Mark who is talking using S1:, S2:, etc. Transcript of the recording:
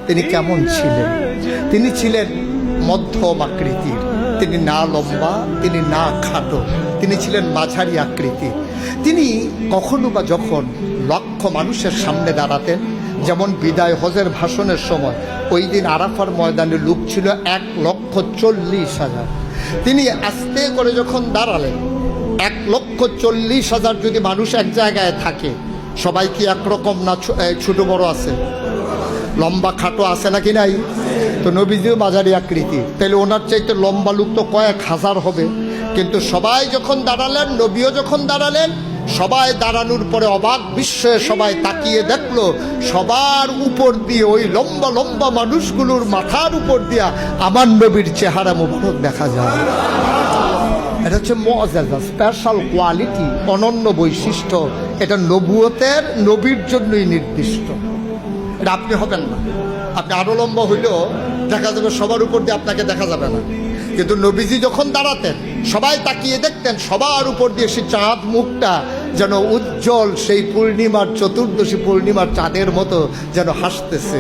S1: তিনি কেমন ছিলেন? তিনি ছিলেন মধ্যম আকৃতির, তিনি না লম্বা, তিনি না খাটো, তিনি ছিলেন মাঝারি আকৃতির। তিনি কখনো বা যখন লক্ষ মানুষের সামনে দাঁড়াতেন, যেমন বিদায় হজের ভাষণের সময় ওই দিন আরাফার ময়দানে লোক ছিল 1,40,000। তিনি আস্তে করে যখন দাঁড়ালেন, 1,40,000 যদি মানুষ এক জায়গায় থাকে, সবাই কি একরকম না? ছোট বড় আছে, লম্বা খাটো আছে নাকি নাই? তো নবীজিও মাঝারি আকৃতি, তাহলে ওনার চাইতে লম্বা লোক তো কয়েক হাজার হবে। কিন্তু সবাই যখন দাঁড়ালেন, নবীও যখন দাঁড়ালেন, সবাই দাঁড়ানোর পরে অবাক বিস্ময়ে সবাই তাকিয়ে দেখলো, সবার উপর দিয়ে, ওই লম্বা লম্বা মানুষগুলোর মাথার উপর দিয়া আমার নবীর চেহারা মুবারক দেখা যায়। এটা হচ্ছে মুআজ্জাজা, স্পেশাল কোয়ালিটি, অনন্য বৈশিষ্ট্য। এটা নবুয়তের, নবীর জন্যই নির্দিষ্ট। এটা আপনি হবেন না। আপনি আরো লম্বা হইলেও দেখা যাবে সবার উপর দিয়ে আপনাকে দেখা যাবে না। কিন্তু নবীজি যখন দাঁড়াতেন, সবাই তাকিয়ে দেখতেন, সবার উপর দিয়ে সেই চাঁদ মুখটা যেন উজ্জ্বল, সেই পূর্ণিমার, চতুর্দশী পূর্ণিমার চাঁদের মতো যেন হাসতেছে।